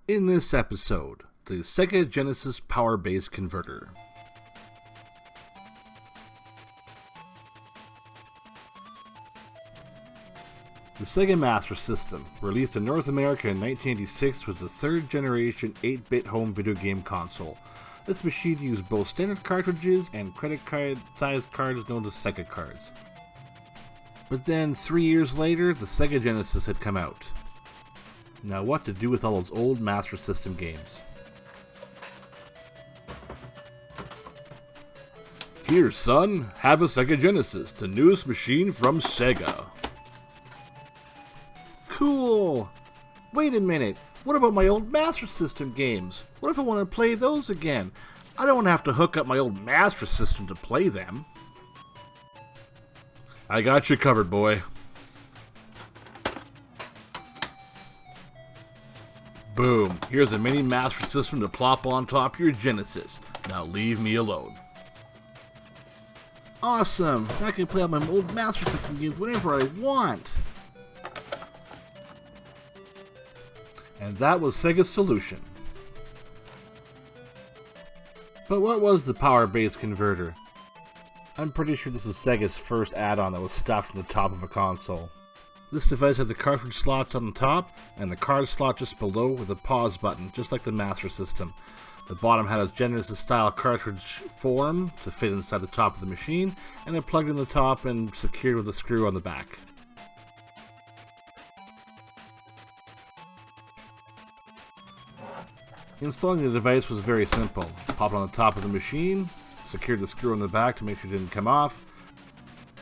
In this episode, the Sega Genesis Power Base Converter. The Sega Master System, released in North America in 1986, was the third generation 8-bit home video game console. This machine used both standard cartridges and credit card sized cards known as Sega cards. But then 3 years later, the Sega Genesis had come out. Now what to do with all those old Master System games? Here, son, have a Sega Genesis, the newest machine from Sega. Cool! Wait a minute, what about my old Master System games? What if I want to play those again? I don't have to hook up my old Master System to play them. I got you covered, boy. Boom, here's a mini Master System to plop on top of your Genesis. Now leave me alone. Awesome, I can play all my old Master System games whenever I want. And that was Sega's solution. But what was the Power Base Converter? I'm pretty sure this was Sega's first add-on that was stuffed on the top of a console. This device had the cartridge slots on the top, and the card slot just below with a pause button, just like the Master System. The bottom had a Genesis-style cartridge form to fit inside the top of the machine, and it plugged in the top and secured with a screw on the back. Installing the device was very simple. Pop it on the top of the machine, secure the screw on the back to make sure it didn't come off,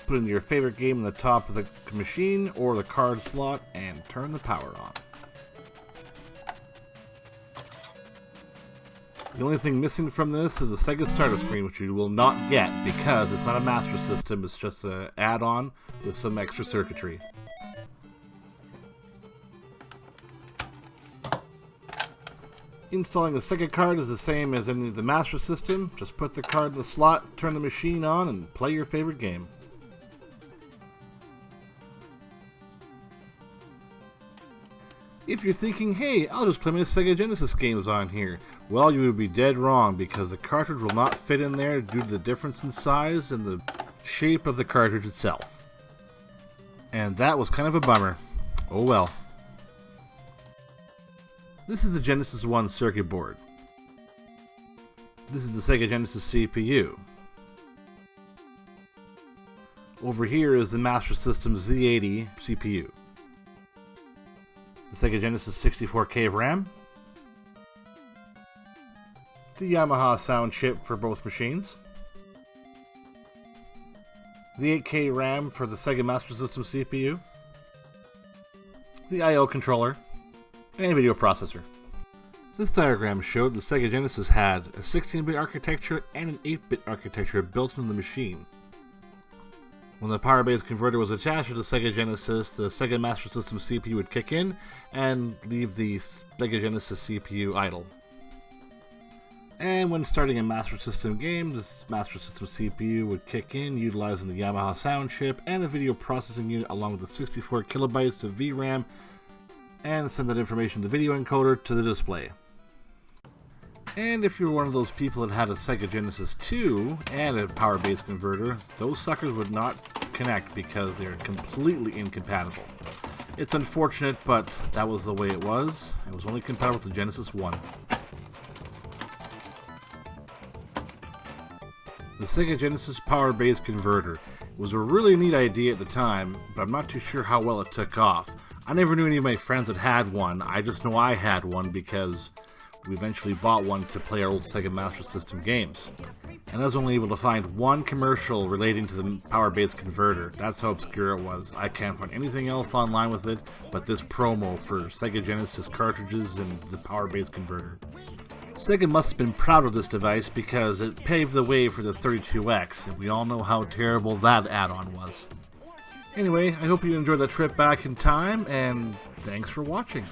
put in your favorite game in the top of the machine or the card slot, and turn the power on. The only thing missing from this is the Sega starter screen, which you will not get because it's not a Master System, it's just an add-on with some extra circuitry. Installing the Sega card is the same as any of the Master System. Just put the card in the slot, turn the machine on, and play your favorite game. If you're thinking, hey, I'll just play my Sega Genesis games on here, well, you would be dead wrong because the cartridge will not fit in there due to the difference in size and the shape of the cartridge itself. And that was kind of a bummer. Oh well. This is the Genesis 1 circuit board. This is the Sega Genesis CPU. Over here is the Master System Z80 CPU. The Sega Genesis 64K of RAM. The Yamaha sound chip for both machines. The 8K RAM for the Sega Master System CPU. The I/O controller. And a video processor. This diagram showed the Sega Genesis had a 16-bit architecture and an 8-bit architecture built into the machine. When the Power Base Converter was attached to the Sega Genesis, the Sega Master System CPU would kick in and leave the Sega Genesis CPU idle. And when starting a Master System game, this Master System CPU would kick in utilizing the Yamaha sound chip and the video processing unit along with the 64 kilobytes of VRAM, and send that information to the video encoder to the display. And if you're one of those people that had a Sega Genesis 2 and a Power Base Converter, those suckers would not connect because they're completely incompatible. It's unfortunate, but that was the way it was. It was only compatible with the Genesis 1. The Sega Genesis Power Base Converter was a really neat idea at the time, but I'm not too sure how well it took off. I never knew any of my friends that had one. I just know I had one because we eventually bought one to play our old Sega Master System games. And I was only able to find one commercial relating to the Power Base Converter. That's how obscure it was. I can't find anything else online with it but this promo for Sega Genesis cartridges and the Power Base Converter. Sega must have been proud of this device because it paved the way for the 32X, and we all know how terrible that add-on was. Anyway, I hope you enjoyed the trip back in time, and thanks for watching.